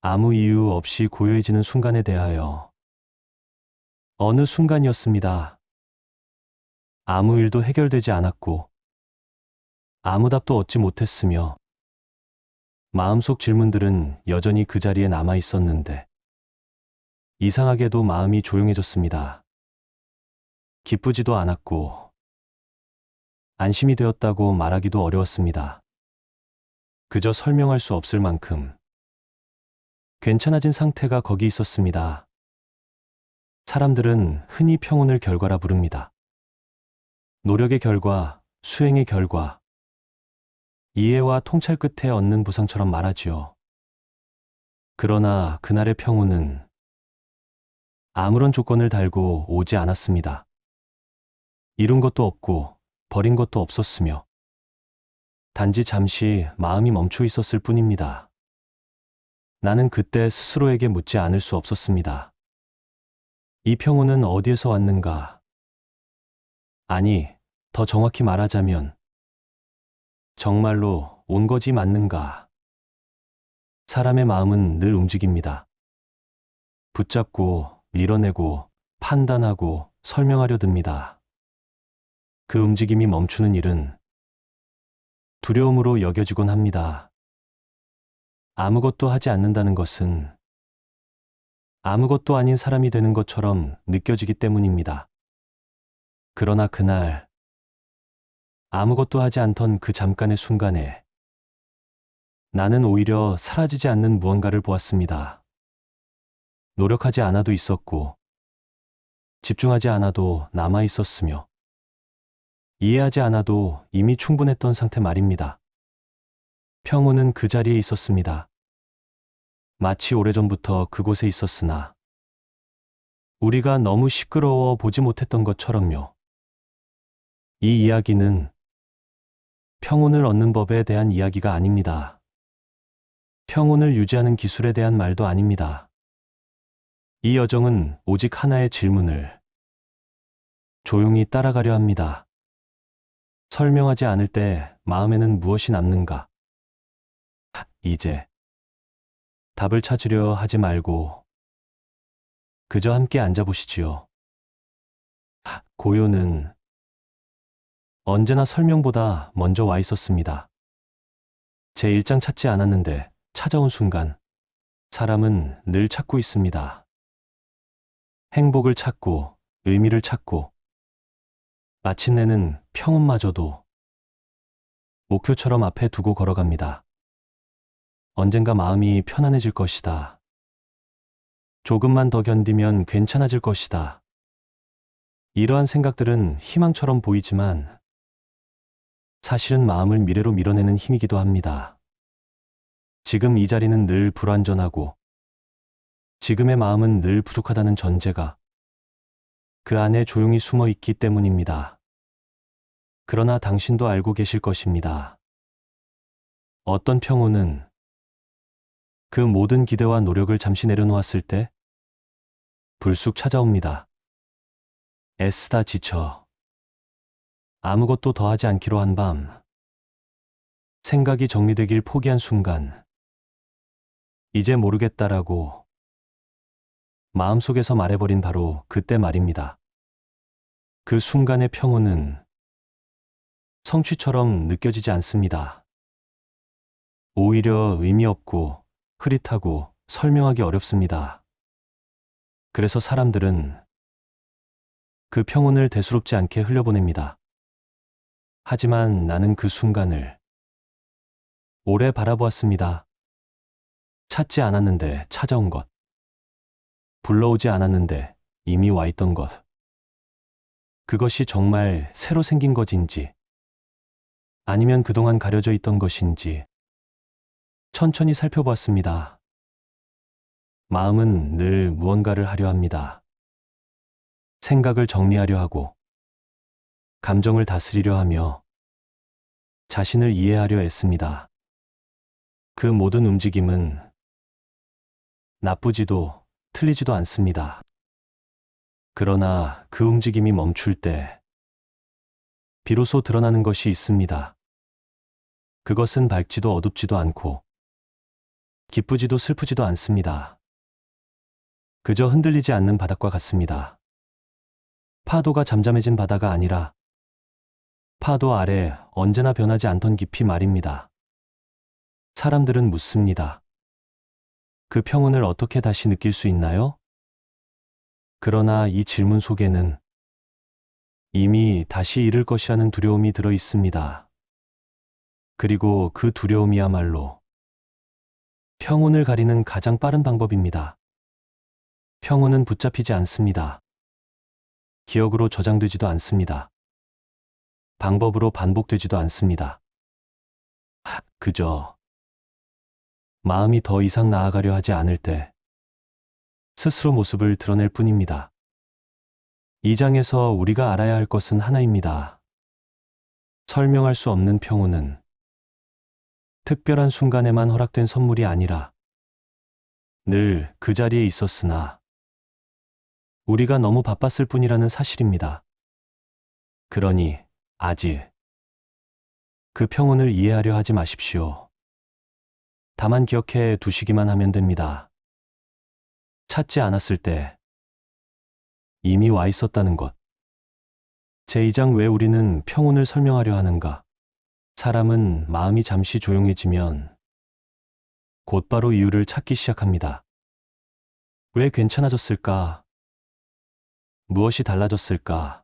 아무 이유 없이 고요해지는 순간에 대하여 어느 순간이었습니다. 아무 일도 해결되지 않았고 아무 답도 얻지 못했으며 마음속 질문들은 여전히 그 자리에 남아 있었는데 이상하게도 마음이 조용해졌습니다. 기쁘지도 않았고 안심이 되었다고 말하기도 어려웠습니다. 그저 설명할 수 없을 만큼 괜찮아진 상태가 거기 있었습니다. 사람들은 흔히 평온을 결과라 부릅니다. 노력의 결과, 수행의 결과, 이해와 통찰 끝에 얻는 보상처럼 말하지요. 그러나 그날의 평온은 아무런 조건을 달고 오지 않았습니다. 이룬 것도 없고 버린 것도 없었으며 단지 잠시 마음이 멈춰 있었을 뿐입니다. 나는 그때 스스로에게 묻지 않을 수 없었습니다. 이 평온은 어디에서 왔는가? 아니, 더 정확히 말하자면 정말로 온 거지 맞는가? 사람의 마음은 늘 움직입니다. 붙잡고, 밀어내고, 판단하고, 설명하려 듭니다. 그 움직임이 멈추는 일은 두려움으로 여겨지곤 합니다. 아무것도 하지 않는다는 것은 아무것도 아닌 사람이 되는 것처럼 느껴지기 때문입니다. 그러나 그날 아무것도 하지 않던 그 잠깐의 순간에 나는 오히려 사라지지 않는 무언가를 보았습니다. 노력하지 않아도 있었고 집중하지 않아도 남아 있었으며 이해하지 않아도 이미 충분했던 상태 말입니다. 평온은 그 자리에 있었습니다. 마치 오래전부터 그곳에 있었으나 우리가 너무 시끄러워 보지 못했던 것처럼요. 이 이야기는 평온을 얻는 법에 대한 이야기가 아닙니다. 평온을 유지하는 기술에 대한 말도 아닙니다. 이 여정은 오직 하나의 질문을 조용히 따라가려 합니다. 설명하지 않을 때 마음에는 무엇이 남는가? 이제 답을 찾으려 하지 말고 그저 함께 앉아보시지요. 고요는 언제나 설명보다 먼저 와 있었습니다. 제 일장 찾지 않았는데 찾아온 순간 사람은 늘 찾고 있습니다. 행복을 찾고 의미를 찾고 마침내는 평온마저도 목표처럼 앞에 두고 걸어갑니다. 언젠가 마음이 편안해질 것이다. 조금만 더 견디면 괜찮아질 것이다. 이러한 생각들은 희망처럼 보이지만 사실은 마음을 미래로 밀어내는 힘이기도 합니다. 지금 이 자리는 늘 불완전하고 지금의 마음은 늘 부족하다는 전제가 그 안에 조용히 숨어 있기 때문입니다. 그러나 당신도 알고 계실 것입니다. 어떤 평온은 그 모든 기대와 노력을 잠시 내려놓았을 때 불쑥 찾아옵니다. 애쓰다 지쳐 아무것도 더 하지 않기로 한 밤, 생각이 정리되길 포기한 순간, 이제 모르겠다라고 마음속에서 말해버린 바로 그때 말입니다. 그 순간의 평온은 성취처럼 느껴지지 않습니다. 오히려 의미 없고 흐릿하고 설명하기 어렵습니다. 그래서 사람들은 그 평온을 대수롭지 않게 흘려보냅니다. 하지만 나는 그 순간을 오래 바라보았습니다. 찾지 않았는데 찾아온 것. 불러오지 않았는데 이미 와 있던 것. 그것이 정말 새로 생긴 것인지 아니면 그동안 가려져 있던 것인지 천천히 살펴보았습니다. 마음은 늘 무언가를 하려 합니다. 생각을 정리하려 하고 감정을 다스리려 하며 자신을 이해하려 애씁니다. 그 모든 움직임은 나쁘지도 틀리지도 않습니다. 그러나 그 움직임이 멈출 때 비로소 드러나는 것이 있습니다. 그것은 밝지도 어둡지도 않고 기쁘지도 슬프지도 않습니다. 그저 흔들리지 않는 바닥과 같습니다. 파도가 잠잠해진 바다가 아니라 파도 아래 언제나 변하지 않던 깊이 말입니다. 사람들은 묻습니다. 그 평온을 어떻게 다시 느낄 수 있나요? 그러나 이 질문 속에는 이미 다시 잃을 것이라는 두려움이 들어 있습니다. 그리고 그 두려움이야말로 평온을 가리는 가장 빠른 방법입니다. 평온은 붙잡히지 않습니다. 기억으로 저장되지도 않습니다. 방법으로 반복되지도 않습니다. 그저 마음이 더 이상 나아가려 하지 않을 때 스스로 모습을 드러낼 뿐입니다. 이 장에서 우리가 알아야 할 것은 하나입니다. 설명할 수 없는 평온은 특별한 순간에만 허락된 선물이 아니라 늘 그 자리에 있었으나 우리가 너무 바빴을 뿐이라는 사실입니다. 그러니 아직 그 평온을 이해하려 하지 마십시오. 다만 기억해 두시기만 하면 됩니다. 찾지 않았을 때 이미 와 있었다는 것. 제2장 왜 우리는 평온을 설명하려 하는가? 사람은 마음이 잠시 조용해지면 곧바로 이유를 찾기 시작합니다. 왜 괜찮아졌을까? 무엇이 달라졌을까?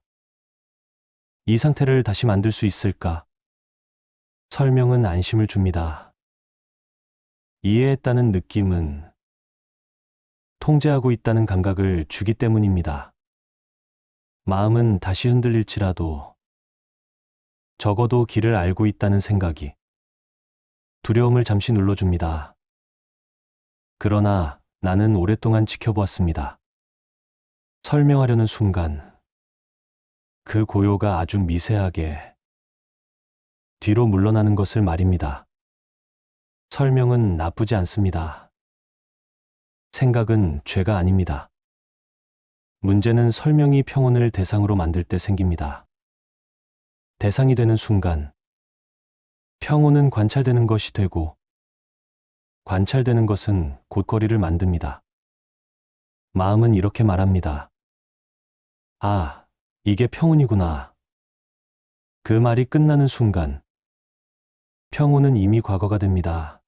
이 상태를 다시 만들 수 있을까? 설명은 안심을 줍니다. 이해했다는 느낌은 통제하고 있다는 감각을 주기 때문입니다. 마음은 다시 흔들릴지라도 적어도 길을 알고 있다는 생각이 두려움을 잠시 눌러줍니다. 그러나 나는 오랫동안 지켜보았습니다. 설명하려는 순간 그 고요가 아주 미세하게 뒤로 물러나는 것을 말입니다. 설명은 나쁘지 않습니다. 생각은 죄가 아닙니다. 문제는 설명이 평온을 대상으로 만들 때 생깁니다. 대상이 되는 순간 평온은 관찰되는 것이 되고 관찰되는 것은 곧거리를 만듭니다. 마음은 이렇게 말합니다. 아, 이게 평온이구나. 그 말이 끝나는 순간 평온은 이미 과거가 됩니다.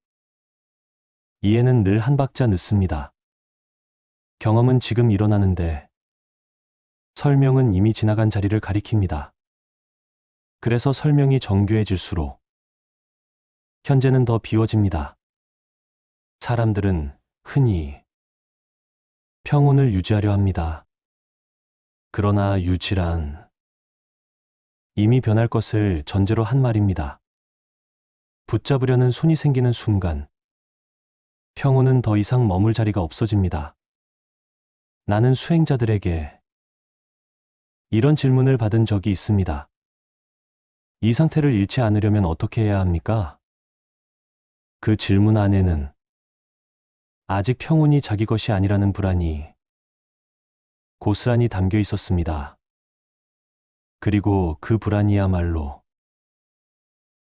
이해는 늘 한 박자 늦습니다. 경험은 지금 일어나는데 설명은 이미 지나간 자리를 가리킵니다. 그래서 설명이 정교해질수록 현재는 더 비워집니다. 사람들은 흔히 평온을 유지하려 합니다. 그러나 유지란 이미 변할 것을 전제로 한 말입니다. 붙잡으려는 손이 생기는 순간 평온은 더 이상 머물 자리가 없어집니다. 나는 수행자들에게 이런 질문을 받은 적이 있습니다. 이 상태를 잃지 않으려면 어떻게 해야 합니까? 그 질문 안에는 아직 평온이 자기 것이 아니라는 불안이 고스란히 담겨 있었습니다. 그리고 그 불안이야말로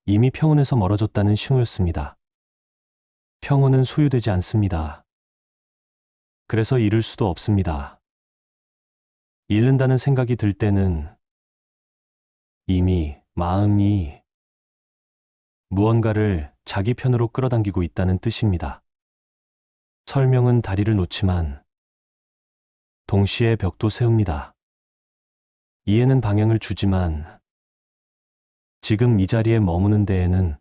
이미 평온에서 멀어졌다는 신호였습니다. 평온은 소유되지 않습니다. 그래서 잃을 수도 없습니다. 잃는다는 생각이 들 때는 이미 마음이 무언가를 자기 편으로 끌어당기고 있다는 뜻입니다. 설명은 다리를 놓지만 동시에 벽도 세웁니다. 이해는 방향을 주지만 지금 이 자리에 머무는 데에는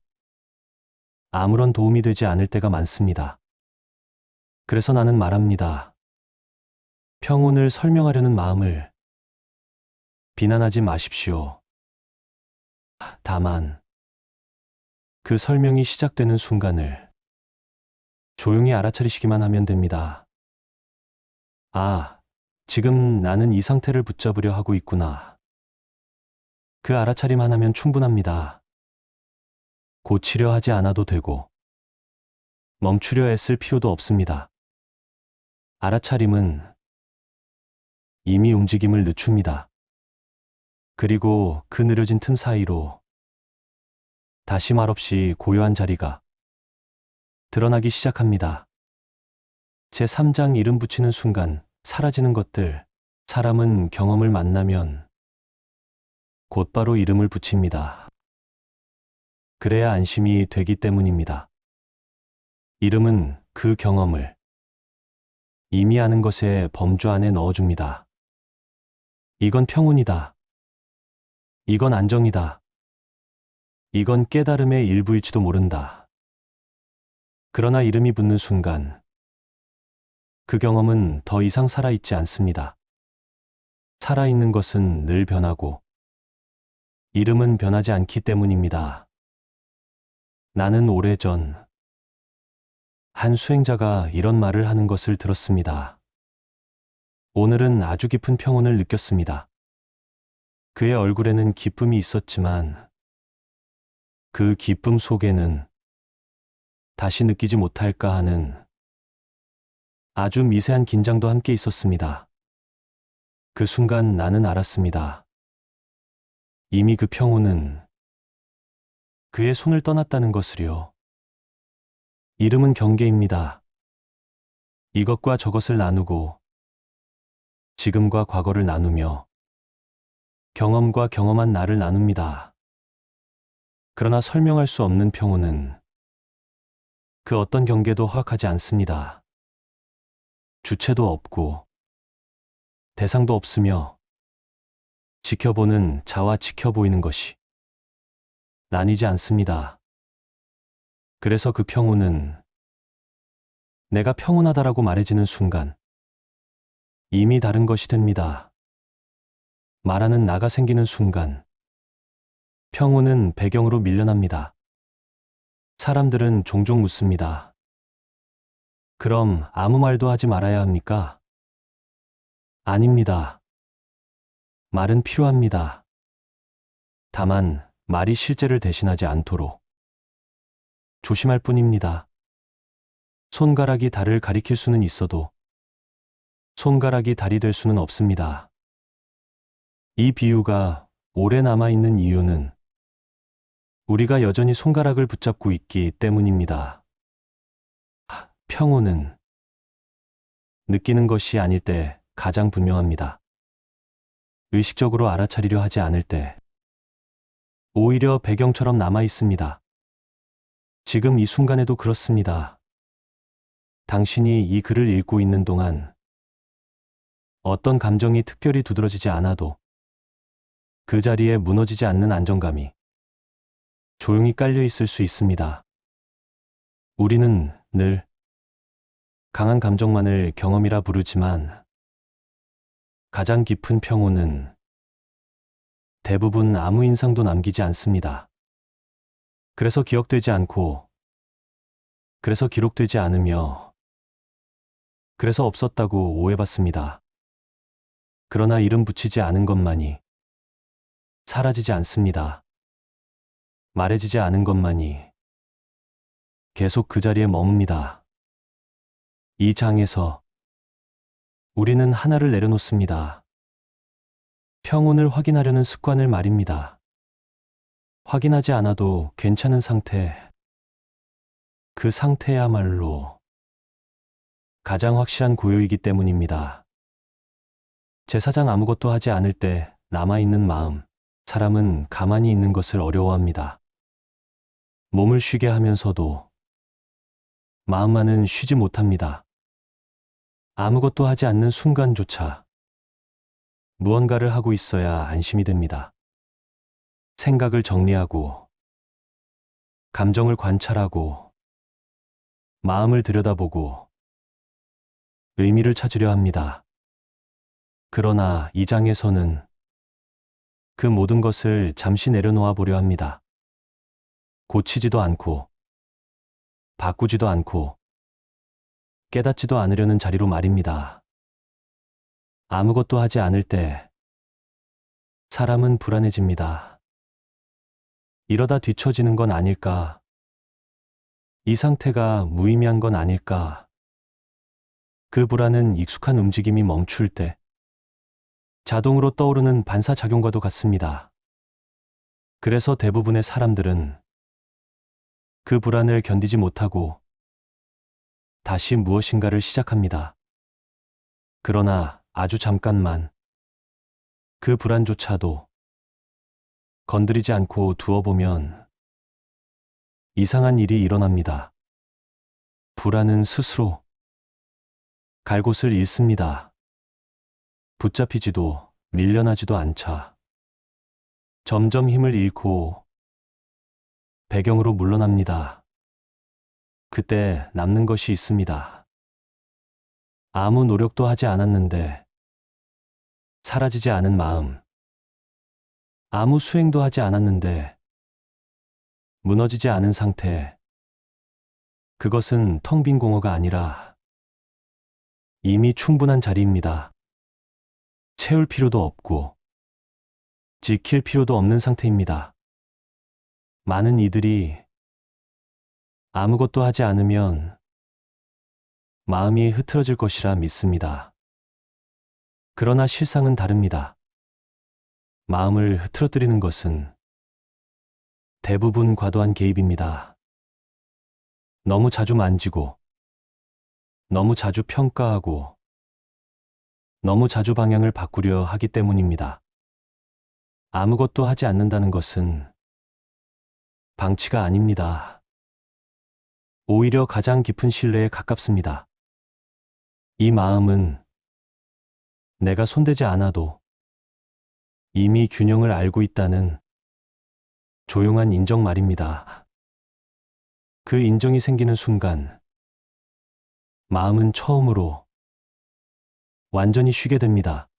아무런 도움이 되지 않을 때가 많습니다. 그래서 나는 말합니다. 평온을 설명하려는 마음을 비난하지 마십시오. 다만 그 설명이 시작되는 순간을 조용히 알아차리시기만 하면 됩니다. 아, 지금 나는 이 상태를 붙잡으려 하고 있구나. 그 알아차림 하나면 충분합니다. 고치려 하지 않아도 되고 멈추려 애쓸 필요도 없습니다. 알아차림은 이미 움직임을 늦춥니다. 그리고 그 느려진 틈 사이로 다시 말없이 고요한 자리가 드러나기 시작합니다. 제3장 이름 붙이는 순간 사라지는 것들. 사람은 경험을 만나면 곧바로 이름을 붙입니다. 그래야 안심이 되기 때문입니다. 이름은 그 경험을 이미 아는 것의 범주 안에 넣어줍니다. 이건 평온이다. 이건 안정이다. 이건 깨달음의 일부일지도 모른다. 그러나 이름이 붙는 순간 그 경험은 더 이상 살아있지 않습니다. 살아있는 것은 늘 변하고 이름은 변하지 않기 때문입니다. 나는 오래전 한 수행자가 이런 말을 하는 것을 들었습니다. 오늘은 아주 깊은 평온을 느꼈습니다. 그의 얼굴에는 기쁨이 있었지만 그 기쁨 속에는 다시 느끼지 못할까 하는 아주 미세한 긴장도 함께 있었습니다. 그 순간 나는 알았습니다. 이미 그 평온은 그의 손을 떠났다는 것을요. 이름은 경계입니다. 이것과 저것을 나누고 지금과 과거를 나누며 경험과 경험한 나를 나눕니다. 그러나 설명할 수 없는 평온은 그 어떤 경계도 허락하지 않습니다. 주체도 없고 대상도 없으며 지켜보는 자와 지켜보이는 것이 나뉘지 않습니다. 그래서 그 평온은 내가 평온하다라고 말해지는 순간 이미 다른 것이 됩니다. 말하는 나가 생기는 순간 평온은 배경으로 밀려납니다. 사람들은 종종 묻습니다. 그럼 아무 말도 하지 말아야 합니까? 아닙니다. 말은 필요합니다. 다만 말이 실제를 대신하지 않도록 조심할 뿐입니다. 손가락이 달을 가리킬 수는 있어도 손가락이 달이 될 수는 없습니다. 이 비유가 오래 남아있는 이유는 우리가 여전히 손가락을 붙잡고 있기 때문입니다. 평온은 느끼는 것이 아닐 때 가장 분명합니다. 의식적으로 알아차리려 하지 않을 때 오히려 배경처럼 남아 있습니다. 지금 이 순간에도 그렇습니다. 당신이 이 글을 읽고 있는 동안 어떤 감정이 특별히 두드러지지 않아도 그 자리에 무너지지 않는 안정감이 조용히 깔려 있을 수 있습니다. 우리는 늘 강한 감정만을 경험이라 부르지만 가장 깊은 평온은 대부분 아무 인상도 남기지 않습니다. 그래서 기억되지 않고, 그래서 기록되지 않으며, 그래서 없었다고 오해받습니다. 그러나 이름 붙이지 않은 것만이 사라지지 않습니다. 말해지지 않은 것만이 계속 그 자리에 머뭅니다. 이 장에서 우리는 하나를 내려놓습니다. 평온을 확인하려는 습관을 말입니다. 확인하지 않아도 괜찮은 상태, 그 상태야말로 가장 확실한 고요이기 때문입니다. 제사장 아무것도 하지 않을 때 남아있는 마음, 사람은 가만히 있는 것을 어려워합니다. 몸을 쉬게 하면서도 마음만은 쉬지 못합니다. 아무것도 하지 않는 순간조차 무언가를 하고 있어야 안심이 됩니다. 생각을 정리하고, 감정을 관찰하고, 마음을 들여다보고, 의미를 찾으려 합니다. 그러나 이 장에서는 그 모든 것을 잠시 내려놓아 보려 합니다. 고치지도 않고, 바꾸지도 않고, 깨닫지도 않으려는 자리로 말입니다. 아무것도 하지 않을 때 사람은 불안해집니다. 이러다 뒤처지는 건 아닐까? 이 상태가 무의미한 건 아닐까? 그 불안은 익숙한 움직임이 멈출 때 자동으로 떠오르는 반사작용과도 같습니다. 그래서 대부분의 사람들은 그 불안을 견디지 못하고 다시 무엇인가를 시작합니다. 그러나 아주 잠깐만. 그 불안조차도 건드리지 않고 두어보면 이상한 일이 일어납니다. 불안은 스스로 갈 곳을 잃습니다. 붙잡히지도 밀려나지도 않자 점점 힘을 잃고 배경으로 물러납니다. 그때 남는 것이 있습니다. 아무 노력도 하지 않았는데 사라지지 않은 마음. 아무 수행도 하지 않았는데 무너지지 않은 상태. 그것은 텅 빈 공허가 아니라 이미 충분한 자리입니다. 채울 필요도 없고 지킬 필요도 없는 상태입니다. 많은 이들이 아무것도 하지 않으면 마음이 흐트러질 것이라 믿습니다. 그러나 실상은 다릅니다. 마음을 흐트러뜨리는 것은 대부분 과도한 개입입니다. 너무 자주 만지고, 너무 자주 평가하고, 너무 자주 방향을 바꾸려 하기 때문입니다. 아무것도 하지 않는다는 것은 방치가 아닙니다. 오히려 가장 깊은 신뢰에 가깝습니다. 이 마음은 내가 손대지 않아도 이미 균형을 알고 있다는 조용한 인정 말입니다. 그 인정이 생기는 순간 마음은 처음으로 완전히 쉬게 됩니다.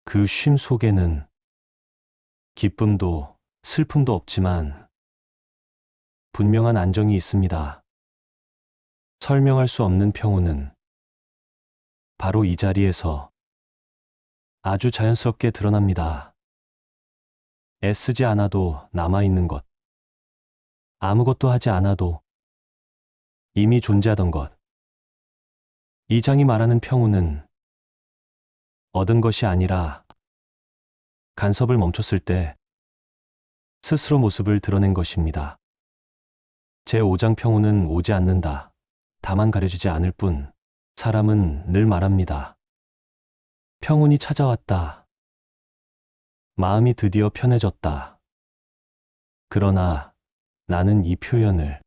그 쉼 속에는 기쁨도 슬픔도 없지만 분명한 안정이 있습니다. 설명할 수 없는 평온은 바로 이 자리에서 아주 자연스럽게 드러납니다. 애쓰지 않아도 남아있는 것. 아무것도 하지 않아도 이미 존재하던 것. 이 장이 말하는 평온은 얻은 것이 아니라 간섭을 멈췄을 때 스스로 모습을 드러낸 것입니다. 제5장 평온은 오지 않는다. 다만 가려지지 않을 뿐. 사람은 늘 말합니다. 평온이 찾아왔다. 마음이 드디어 편해졌다. 그러나 나는 이 표현을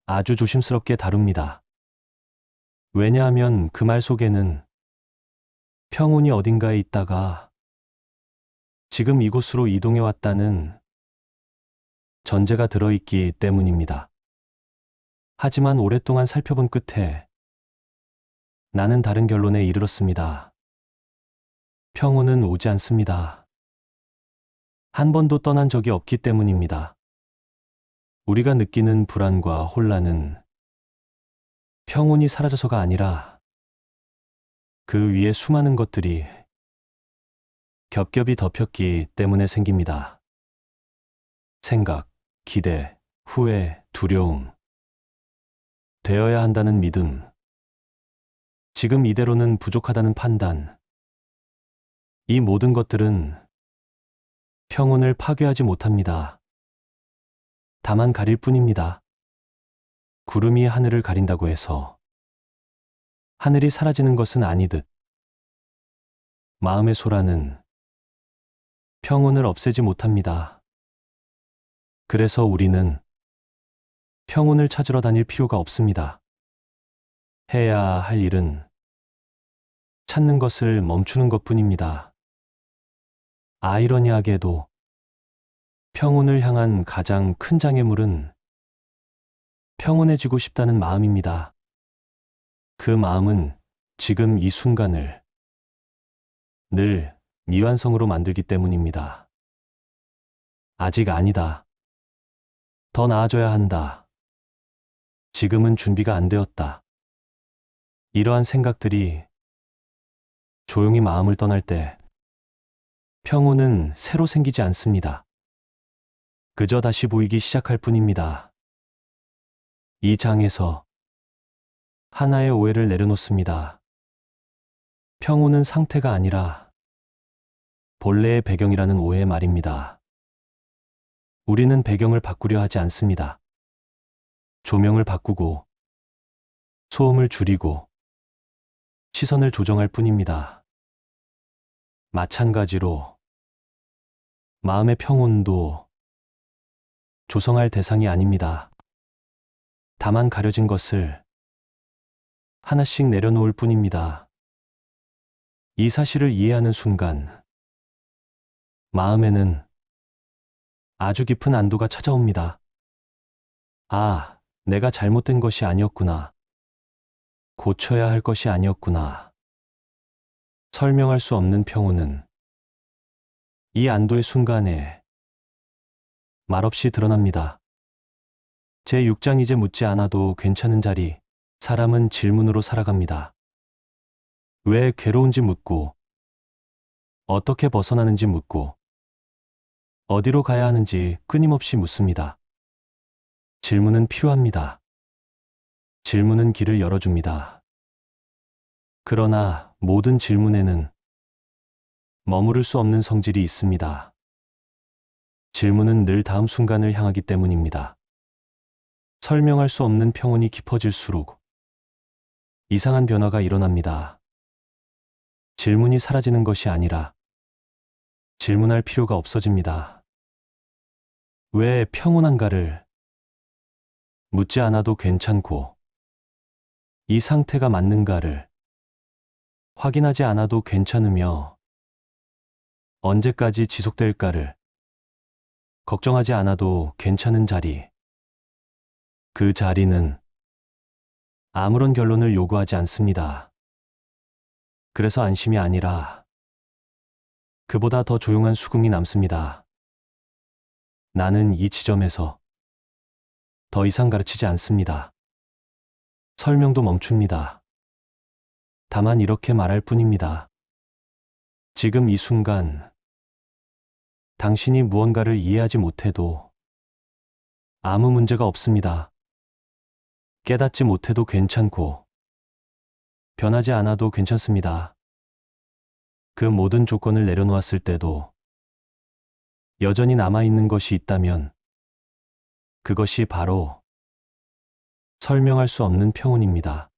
아주 조심스럽게 다룹니다. 왜냐하면 그 말 속에는 평온이 어딘가에 있다가 지금 이곳으로 이동해 왔다는 전제가 들어있기 때문입니다. 하지만 오랫동안 살펴본 끝에 나는 다른 결론에 이르렀습니다. 평온은 오지 않습니다. 한 번도 떠난 적이 없기 때문입니다. 우리가 느끼는 불안과 혼란은 평온이 사라져서가 아니라 그 위에 수많은 것들이 겹겹이 덮였기 때문에 생깁니다. 생각, 기대, 후회, 두려움, 되어야 한다는 믿음, 지금 이대로는 부족하다는 판단, 이 모든 것들은 평온을 파괴하지 못합니다. 다만 가릴 뿐입니다. 구름이 하늘을 가린다고 해서 하늘이 사라지는 것은 아니듯 마음의 소라는 평온을 없애지 못합니다. 그래서 우리는 평온을 찾으러 다닐 필요가 없습니다. 해야 할 일은 찾는 것을 멈추는 것뿐입니다. 아이러니하게도 평온을 향한 가장 큰 장애물은 평온해지고 싶다는 마음입니다. 그 마음은 지금 이 순간을 늘 미완성으로 만들기 때문입니다. 아직 아니다. 더 나아져야 한다. 지금은 준비가 안 되었다. 이러한 생각들이 조용히 마음을 떠날 때 평온은 새로 생기지 않습니다. 그저 다시 보이기 시작할 뿐입니다. 이 장에서 하나의 오해를 내려놓습니다. 평온은 상태가 아니라 본래의 배경이라는 오해의 말입니다. 우리는 배경을 바꾸려 하지 않습니다. 조명을 바꾸고 소음을 줄이고 시선을 조정할 뿐입니다. 마찬가지로 마음의 평온도 조성할 대상이 아닙니다. 다만 가려진 것을 하나씩 내려놓을 뿐입니다. 이 사실을 이해하는 순간 마음에는 아주 깊은 안도가 찾아옵니다. 아, 내가 잘못된 것이 아니었구나. 고쳐야 할 것이 아니었구나. 설명할 수 없는 평온은 이 안도의 순간에 말없이 드러납니다. 제6장 이제 묻지 않아도 괜찮은 자리. 사람은 질문으로 살아갑니다. 왜 괴로운지 묻고, 어떻게 벗어나는지 묻고, 어디로 가야 하는지 끊임없이 묻습니다. 질문은 필요합니다. 질문은 길을 열어줍니다. 그러나 모든 질문에는 머무를 수 없는 성질이 있습니다. 질문은 늘 다음 순간을 향하기 때문입니다. 설명할 수 없는 평온이 깊어질수록 이상한 변화가 일어납니다. 질문이 사라지는 것이 아니라 질문할 필요가 없어집니다. 왜 평온한가를 묻지 않아도 괜찮고 이 상태가 맞는가를 확인하지 않아도 괜찮으며 언제까지 지속될까를 걱정하지 않아도 괜찮은 자리. 그 자리는 아무런 결론을 요구하지 않습니다. 그래서 안심이 아니라 그보다 더 조용한 수긍이 남습니다. 나는 이 지점에서 더 이상 가르치지 않습니다. 설명도 멈춥니다. 다만 이렇게 말할 뿐입니다. 지금 이 순간 당신이 무언가를 이해하지 못해도 아무 문제가 없습니다. 깨닫지 못해도 괜찮고 변하지 않아도 괜찮습니다. 그 모든 조건을 내려놓았을 때도 여전히 남아있는 것이 있다면 그것이 바로 설명할 수 없는 평온입니다.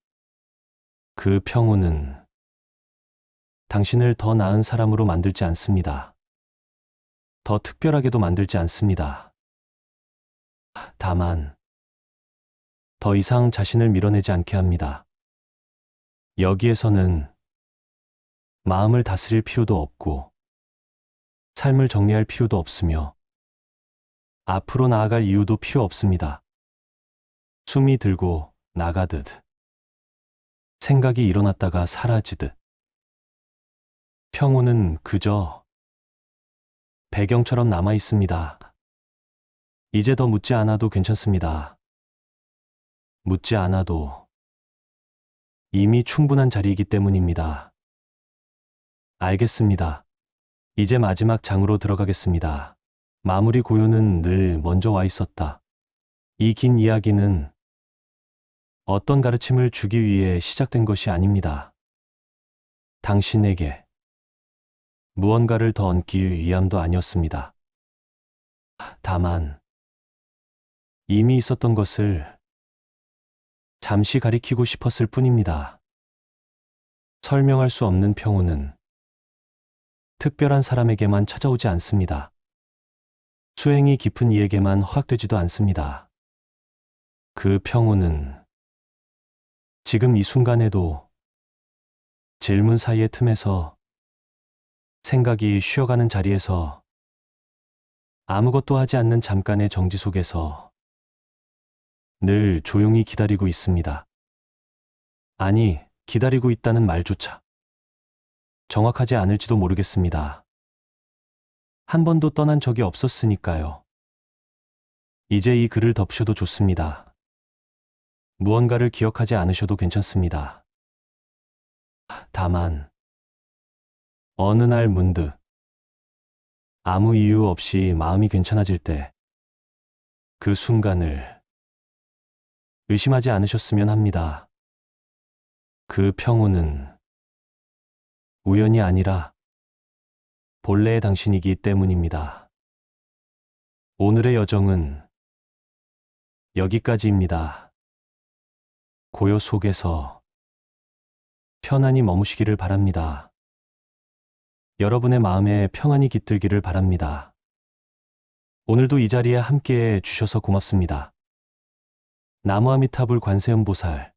그 평온은 당신을 더 나은 사람으로 만들지 않습니다. 더 특별하게도 만들지 않습니다. 다만 더 이상 자신을 밀어내지 않게 합니다. 여기에서는 마음을 다스릴 필요도 없고 삶을 정리할 필요도 없으며 앞으로 나아갈 이유도 필요 없습니다. 숨이 들고 나가듯 생각이 일어났다가 사라지듯 평온은 그저 배경처럼 남아 있습니다. 이제 더 묻지 않아도 괜찮습니다. 묻지 않아도 이미 충분한 자리이기 때문입니다. 알겠습니다. 이제 마지막 장으로 들어가겠습니다. 마무리 고요는 늘 먼저 와 있었다. 이 긴 이야기는 어떤 가르침을 주기 위해 시작된 것이 아닙니다. 당신에게 무언가를 더 얹기 위함도 아니었습니다. 다만 이미 있었던 것을 잠시 가리키고 싶었을 뿐입니다. 설명할 수 없는 평온은 특별한 사람에게만 찾아오지 않습니다. 수행이 깊은 이에게만 허락되지도 않습니다. 그 평온은 지금 이 순간에도 질문 사이의 틈에서 생각이 쉬어가는 자리에서 아무것도 하지 않는 잠깐의 정지 속에서 늘 조용히 기다리고 있습니다. 아니, 기다리고 있다는 말조차 정확하지 않을지도 모르겠습니다. 한 번도 떠난 적이 없었으니까요. 이제 이 글을 덮으셔도 좋습니다. 무언가를 기억하지 않으셔도 괜찮습니다. 다만 어느 날 문득 아무 이유 없이 마음이 괜찮아질 때 그 순간을 의심하지 않으셨으면 합니다. 그 평온은 우연이 아니라 본래의 당신이기 때문입니다. 오늘의 여정은 여기까지입니다. 고요 속에서 편안히 머무시기를 바랍니다. 여러분의 마음에 평안이 깃들기를 바랍니다. 오늘도 이 자리에 함께해 주셔서 고맙습니다. 나무아미타불 관세음보살